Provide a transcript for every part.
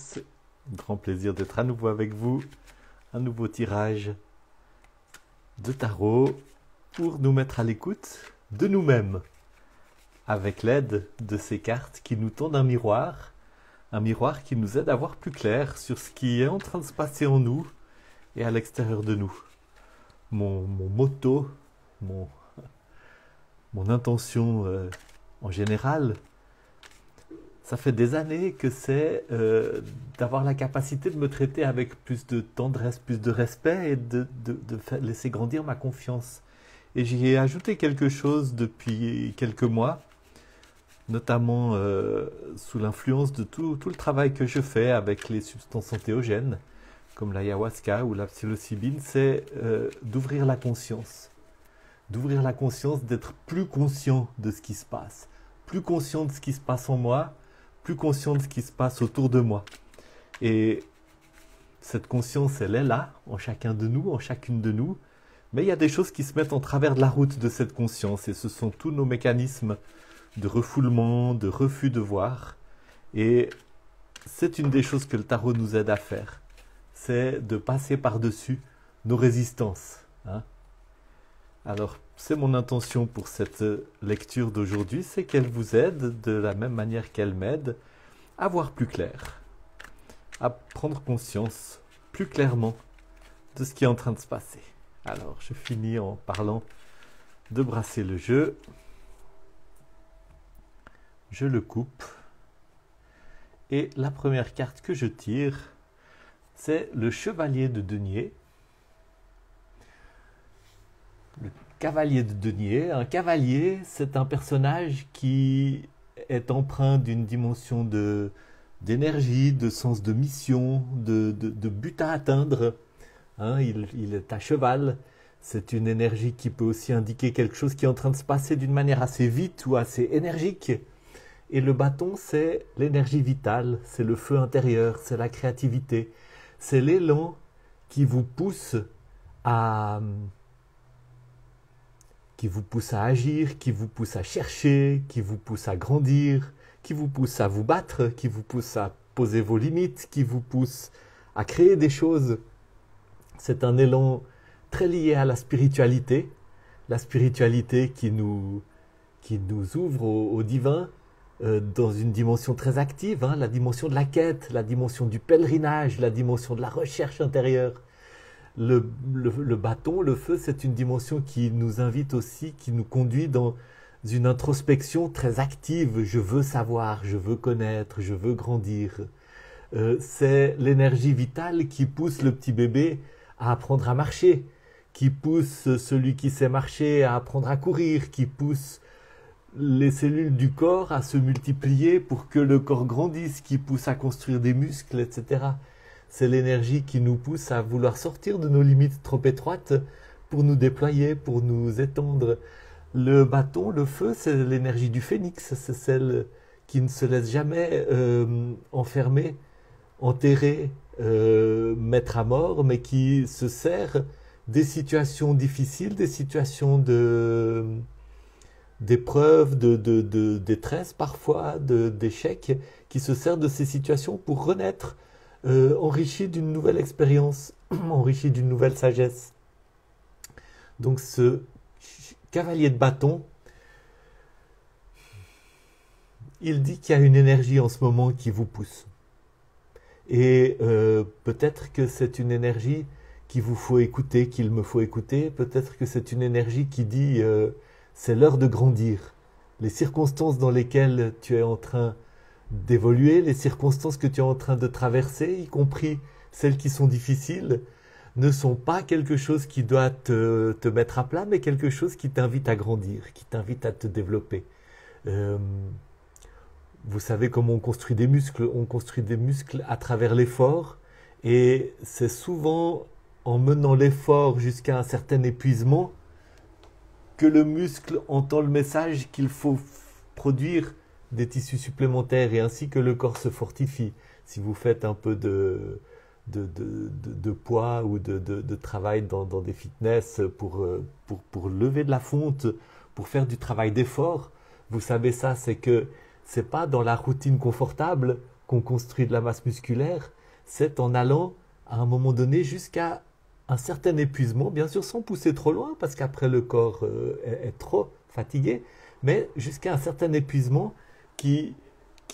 C'est un grand plaisir d'être à nouveau avec vous. Un nouveau tirage de tarot pour nous mettre à l'écoute de nous-mêmes avec l'aide de ces cartes qui nous tendent un miroir qui nous aide à voir plus clair sur ce qui est en train de se passer en nous et à l'extérieur de nous. Mon motto, mon intention en général, ça fait des années que c'est d'avoir la capacité de me traiter avec plus de tendresse, plus de respect et de laisser grandir ma confiance. Et j'y ai ajouté quelque chose depuis quelques mois, notamment sous l'influence de tout le travail que je fais avec les substances entéogènes, comme l'ayahuasca ou la psilocybine, c'est d'ouvrir la conscience. D'ouvrir la conscience, d'être plus conscient de ce qui se passe, plus conscient de ce qui se passe en moi, plus conscient de ce qui se passe autour de moi. Et cette conscience, elle est là, en chacun de nous, en chacune de nous, mais il y a des choses qui se mettent en travers de la route de cette conscience, et ce sont tous nos mécanismes de refoulement, de refus de voir. Et c'est une des choses que le tarot nous aide à faire, c'est de passer par-dessus nos résistances. Alors, c'est mon intention pour cette lecture d'aujourd'hui, c'est qu'elle vous aide de la même manière qu'elle m'aide à voir plus clair, à prendre conscience plus clairement de ce qui est en train de se passer. Alors, je finis en parlant de brasser le jeu. Je le coupe. Et la première carte que je tire, c'est le chevalier de denier. Le cavalier de denier. Un cavalier, c'est un personnage qui est empreint d'une dimension d'énergie, de sens de mission, de but à atteindre. Il est à cheval. C'est une énergie qui peut aussi indiquer quelque chose qui est en train de se passer d'une manière assez vite ou assez énergique. Et le bâton, c'est l'énergie vitale, c'est le feu intérieur, c'est la créativité. C'est l'élan qui vous pousse à agir, qui vous pousse à chercher, qui vous pousse à grandir, qui vous pousse à vous battre, qui vous pousse à poser vos limites, qui vous pousse à créer des choses. C'est un élan très lié à la spiritualité qui nous ouvre au divin dans une dimension très active, la dimension de la quête, la dimension du pèlerinage, la dimension de la recherche intérieure. Le bâton, le feu, c'est une dimension qui nous invite aussi, qui nous conduit dans une introspection très active. Je veux savoir, je veux connaître, je veux grandir. C'est l'énergie vitale qui pousse le petit bébé à apprendre à marcher, qui pousse celui qui sait marcher à apprendre à courir, qui pousse les cellules du corps à se multiplier pour que le corps grandisse, qui pousse à construire des muscles, etc. C'est l'énergie qui nous pousse à vouloir sortir de nos limites trop étroites pour nous déployer, pour nous étendre. Le bâton, le feu, c'est l'énergie du phénix, c'est celle qui ne se laisse jamais enfermer, enterrer, mettre à mort, mais qui se sert des situations difficiles, des situations d'épreuves, de détresse parfois, d'échecs, qui se sert de ces situations pour renaître, enrichi d'une nouvelle expérience, enrichi d'une nouvelle sagesse. Donc ce cavalier de bâton, il dit qu'il y a une énergie en ce moment qui vous pousse. Et peut-être que c'est une énergie qu'il vous faut écouter, qu'il me faut écouter. Peut-être que c'est une énergie qui dit c'est l'heure de grandir. Les circonstances dans lesquelles tu es en train d'évoluer, les circonstances que tu es en train de traverser, y compris celles qui sont difficiles, ne sont pas quelque chose qui doit te mettre à plat, mais quelque chose qui t'invite à grandir, qui t'invite à te développer. Vous savez comment on construit des muscles? On construit des muscles à travers l'effort, et c'est souvent en menant l'effort jusqu'à un certain épuisement que le muscle entend le message qu'il faut produire des tissus supplémentaires, et ainsi que le corps se fortifie. Si vous faites un peu de poids ou de travail dans des fitness pour lever de la fonte, pour faire du travail d'effort, vous savez ça, c'est que c'est pas dans la routine confortable qu'on construit de la masse musculaire, c'est en allant à un moment donné jusqu'à un certain épuisement, bien sûr sans pousser trop loin, parce qu'après le corps est trop fatigué, mais jusqu'à un certain épuisement qui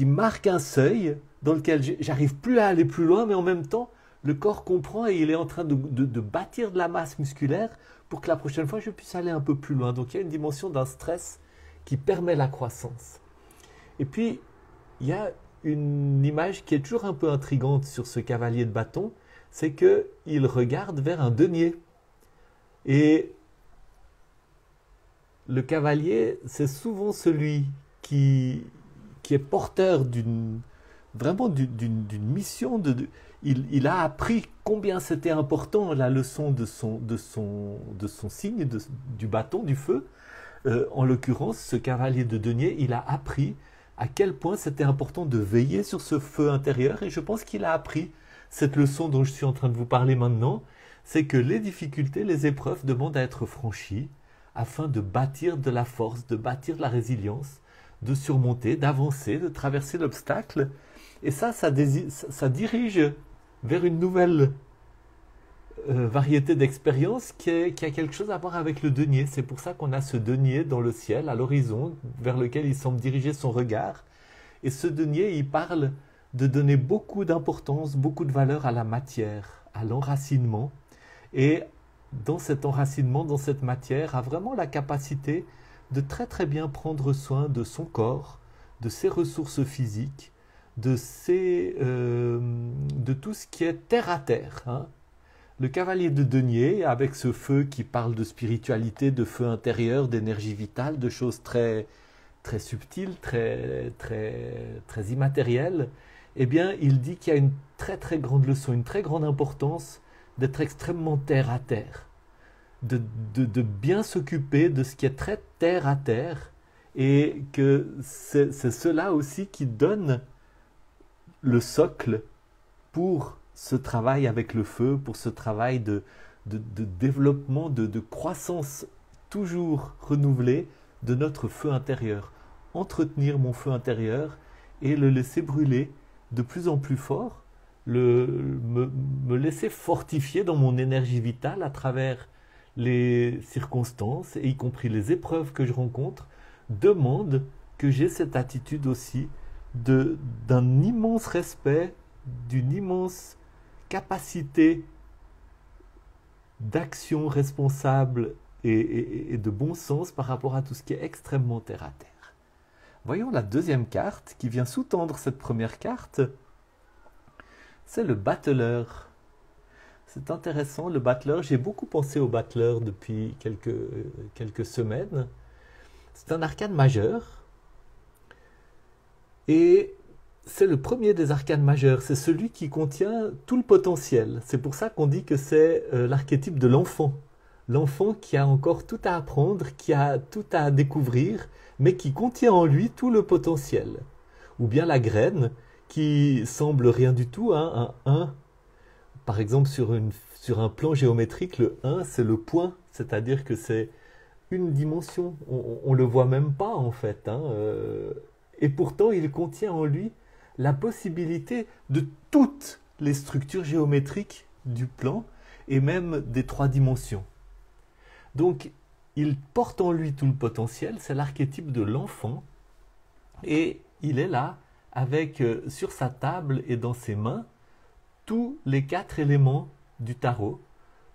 marque un seuil dans lequel j'arrive plus à aller plus loin, mais en même temps, le corps comprend et il est en train de bâtir de la masse musculaire pour que la prochaine fois, je puisse aller un peu plus loin. Donc il y a une dimension d'un stress qui permet la croissance. Et puis, il y a une image qui est toujours un peu intrigante sur ce cavalier de bâton, c'est qu'il regarde vers un denier. Et le cavalier, c'est souvent celui qui est porteur vraiment d'une mission. Il a appris combien c'était important la leçon de son signe, du bâton, du feu. En l'occurrence, ce cavalier de denier, il a appris à quel point c'était important de veiller sur ce feu intérieur. Et je pense qu'il a appris cette leçon dont je suis en train de vous parler maintenant, c'est que les difficultés, les épreuves demandent à être franchies afin de bâtir de la force, de bâtir de la résilience, de surmonter, d'avancer, de traverser l'obstacle. Et ça dirige vers une nouvelle variété d'expériences qui a quelque chose à voir avec le denier. C'est pour ça qu'on a ce denier dans le ciel, à l'horizon, vers lequel il semble diriger son regard. Et ce denier, il parle de donner beaucoup d'importance, beaucoup de valeur à la matière, à l'enracinement. Et dans cet enracinement, dans cette matière, a vraiment la capacité de très très bien prendre soin de son corps, de ses ressources physiques, de tout ce qui est terre à terre. Hein. Le cavalier de denier, avec ce feu qui parle de spiritualité, de feu intérieur, d'énergie vitale, de choses très, très subtiles, très, très, très immatérielles, eh bien, il dit qu'il y a une très très grande leçon, une très grande importance d'être extrêmement terre à terre, de bien s'occuper de ce qui est très terre à terre, et que c'est cela aussi qui donne le socle pour ce travail avec le feu, pour ce travail de développement, de croissance toujours renouvelée de notre feu intérieur. Entretenir mon feu intérieur et le laisser brûler de plus en plus fort, me laisser fortifier dans mon énergie vitale à travers les circonstances, et y compris les épreuves que je rencontre, demande que j'ai cette attitude aussi d'un immense respect, d'une immense capacité d'action responsable et de bon sens par rapport à tout ce qui est extrêmement terre à terre. Voyons la deuxième carte qui vient sous-tendre cette première carte. C'est le battleur. C'est intéressant, le battleur. J'ai beaucoup pensé au battleur depuis quelques semaines. C'est un arcane majeur. Et c'est le premier des arcanes majeurs. C'est celui qui contient tout le potentiel. C'est pour ça qu'on dit que c'est l'archétype de l'enfant. L'enfant qui a encore tout à apprendre, qui a tout à découvrir, mais qui contient en lui tout le potentiel. Ou bien la graine, qui semble rien du tout, hein, un 1. Par exemple, sur un plan géométrique, le 1, c'est le point, c'est-à-dire que c'est une dimension. On ne le voit même pas, en fait. Hein, et pourtant, il contient en lui la possibilité de toutes les structures géométriques du plan, et même des 3 dimensions. Donc, il porte en lui tout le potentiel, c'est l'archétype de l'enfant, et il est là, avec sur sa table et dans ses mains, tous les 4 éléments du tarot.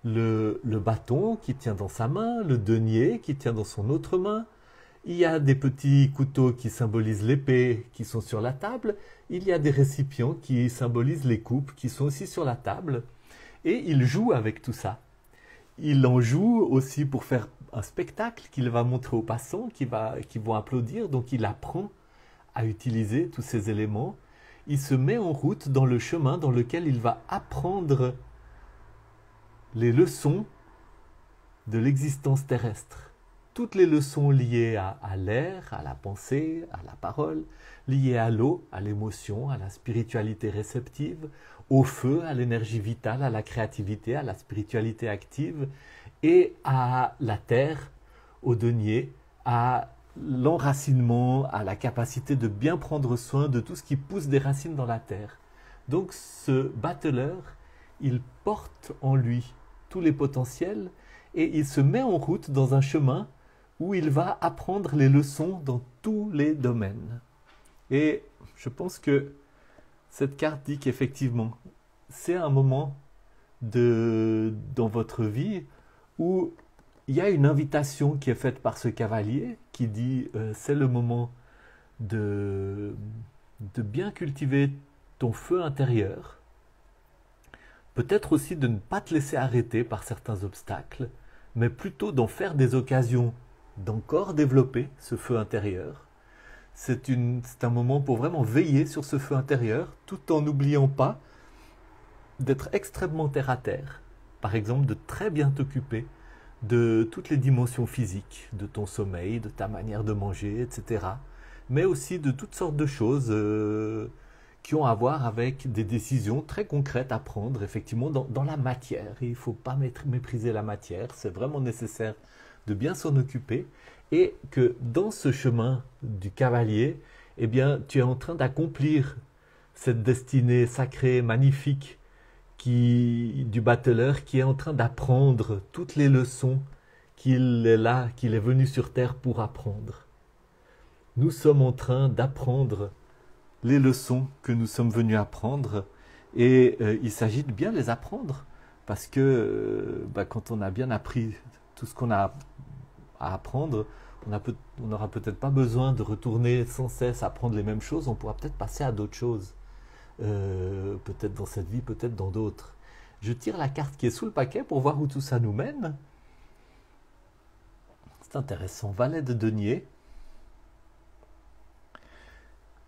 Le bâton qui tient dans sa main, le denier qui tient dans son autre main, il y a des petits couteaux qui symbolisent l'épée qui sont sur la table, il y a des récipients qui symbolisent les coupes qui sont aussi sur la table, et il joue avec tout ça. Il en joue aussi pour faire un spectacle qu'il va montrer aux passants, qui vont applaudir. Donc il apprend à utiliser tous ces éléments. Il se met en route dans le chemin dans lequel il va apprendre les leçons de l'existence terrestre. Toutes les leçons liées à l'air, à la pensée, à la parole, liées à l'eau, à l'émotion, à la spiritualité réceptive, au feu, à l'énergie vitale, à la créativité, à la spiritualité active, et à la terre, au denier, à l'enracinement, a la capacité de bien prendre soin de tout ce qui pousse des racines dans la terre. Donc ce battleur, il porte en lui tous les potentiels et il se met en route dans un chemin où il va apprendre les leçons dans tous les domaines. Et je pense que cette carte dit qu'effectivement, c'est un moment dans votre vie où il y a une invitation qui est faite par ce cavalier qui dit c'est le moment de, de bien cultiver ton feu intérieur, peut-être aussi de ne pas te laisser arrêter par certains obstacles, mais plutôt d'en faire des occasions d'encore développer ce feu intérieur. C'est un moment pour vraiment veiller sur ce feu intérieur, tout en n'oubliant pas d'être extrêmement terre à terre. Par exemple, de très bien t'occuper de toutes les dimensions physiques, de ton sommeil, de ta manière de manger, etc. Mais aussi de toutes sortes de choses qui ont à voir avec des décisions très concrètes à prendre, effectivement, dans la matière. Et il ne faut pas mépriser la matière, c'est vraiment nécessaire de bien s'en occuper. Et que dans ce chemin du cavalier, eh bien, tu es en train d'accomplir cette destinée sacrée, magnifique, du battleur qui est en train d'apprendre toutes les leçons qu'il est là, qu'il est venu sur Terre pour apprendre. Nous sommes en train d'apprendre les leçons que nous sommes venus apprendre et il s'agit de bien les apprendre parce que quand on a bien appris tout ce qu'on a à apprendre, on n'aura peut-être pas besoin de retourner sans cesse apprendre les mêmes choses, on pourra peut-être passer à d'autres choses. Peut-être dans cette vie, peut-être dans d'autres. Je tire la carte qui est sous le paquet pour voir où tout ça nous mène. C'est intéressant. Valet de denier.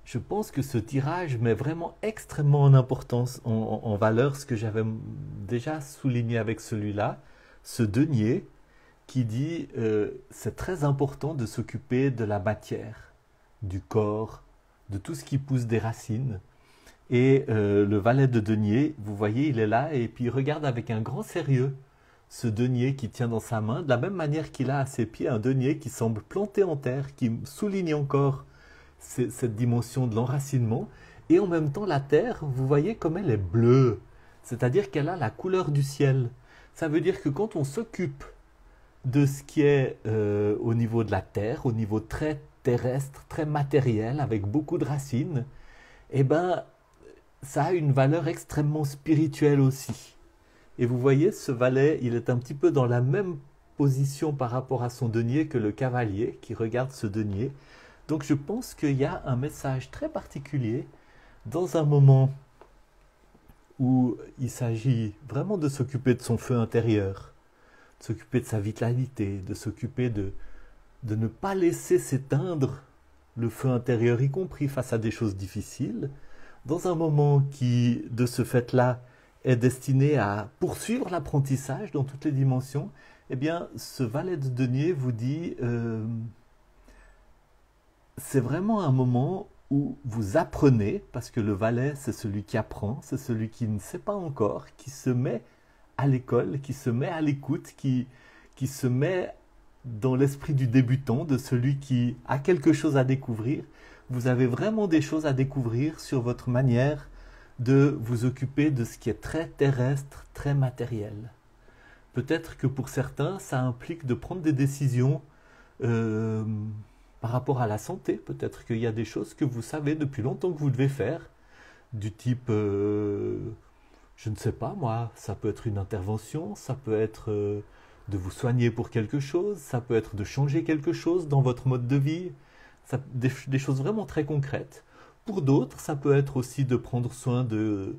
Je pense que ce tirage met vraiment extrêmement en importance, en valeur, ce que j'avais déjà souligné avec celui-là, ce denier qui dit c'est très important de s'occuper de la matière, du corps, de tout ce qui pousse des racines. Et le valet de denier, vous voyez, il est là et puis il regarde avec un grand sérieux ce denier qui tient dans sa main, de la même manière qu'il a à ses pieds un denier qui semble planté en terre, qui souligne encore cette dimension de l'enracinement. Et en même temps, la terre, vous voyez comme elle est bleue, c'est-à-dire qu'elle a la couleur du ciel. Ça veut dire que quand on s'occupe de ce qui est au niveau de la terre, au niveau très terrestre, très matériel, avec beaucoup de racines, eh ben, ça a une valeur extrêmement spirituelle aussi. Et vous voyez, ce valet, il est un petit peu dans la même position par rapport à son denier que le cavalier qui regarde ce denier. Donc je pense qu'il y a un message très particulier dans un moment où il s'agit vraiment de s'occuper de son feu intérieur, de s'occuper de sa vitalité, de s'occuper de ne pas laisser s'éteindre le feu intérieur, y compris face à des choses difficiles, dans un moment qui, de ce fait-là, est destiné à poursuivre l'apprentissage dans toutes les dimensions, eh bien, ce valet de denier vous dit c'est vraiment un moment où vous apprenez, parce que le valet, c'est celui qui apprend, c'est celui qui ne sait pas encore, qui se met à l'école, qui se met à l'écoute, qui se met dans l'esprit du débutant, de celui qui a quelque chose à découvrir. Vous avez vraiment des choses à découvrir sur votre manière de vous occuper de ce qui est très terrestre, très matériel. Peut-être que pour certains, ça implique de prendre des décisions par rapport à la santé. Peut-être qu'il y a des choses que vous savez depuis longtemps que vous devez faire, du type, je ne sais pas moi, ça peut être une intervention, ça peut être de vous soigner pour quelque chose, ça peut être de changer quelque chose dans votre mode de vie, des choses vraiment très concrètes. Pour d'autres, ça peut être aussi de prendre soin de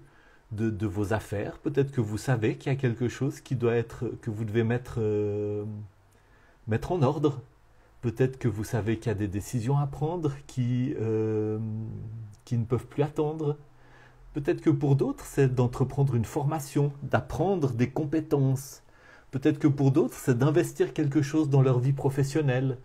vos affaires. Peut-être que vous savez qu'il y a quelque chose qui doit être, que vous devez mettre en ordre. Peut-être que vous savez qu'il y a des décisions à prendre qui ne peuvent plus attendre. Peut-être que pour d'autres, c'est d'entreprendre une formation, d'apprendre des compétences. Peut-être que pour d'autres, c'est d'investir quelque chose dans leur vie professionnelle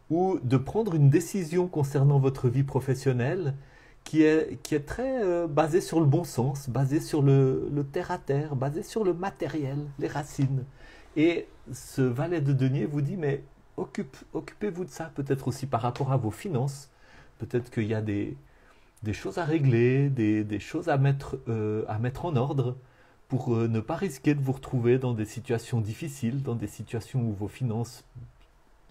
ou de prendre une décision concernant votre vie professionnelle qui est très basée sur le bon sens, basée sur le terre-à-terre, basée sur le matériel, les racines. Et ce valet de denier vous dit, mais Occupez-vous de ça, peut-être aussi par rapport à vos finances. Peut-être qu'il y a des choses à régler, des choses à mettre en ordre pour ne pas risquer de vous retrouver dans des situations difficiles, dans des situations où vos finances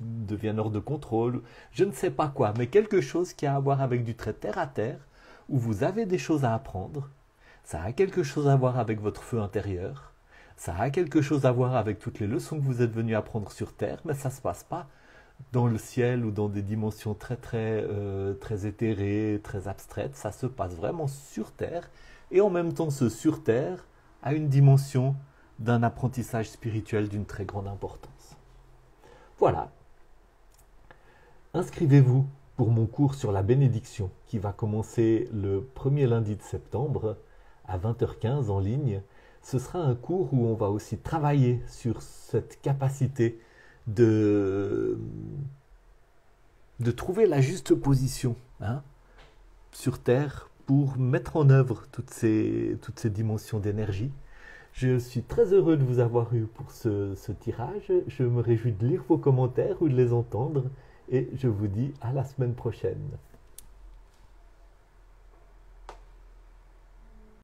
deviennent hors de contrôle. Je ne sais pas quoi, mais quelque chose qui a à voir avec du trait terre à terre, où vous avez des choses à apprendre. Ça a quelque chose à voir avec votre feu intérieur. Ça a quelque chose à voir avec toutes les leçons que vous êtes venu apprendre sur Terre, mais ça ne se passe pas dans le ciel ou dans des dimensions très éthérées, très abstraites. Ça se passe vraiment sur Terre. Et en même temps, ce sur Terre a une dimension d'un apprentissage spirituel d'une très grande importance. Voilà. Inscrivez-vous pour mon cours sur la bénédiction qui va commencer le premier lundi de septembre à 20h15 en ligne. Ce sera un cours où on va aussi travailler sur cette capacité de trouver la juste position sur Terre pour mettre en œuvre toutes ces dimensions d'énergie. Je suis très heureux de vous avoir eu pour ce tirage. Je me réjouis de lire vos commentaires ou de les entendre et je vous dis à la semaine prochaine.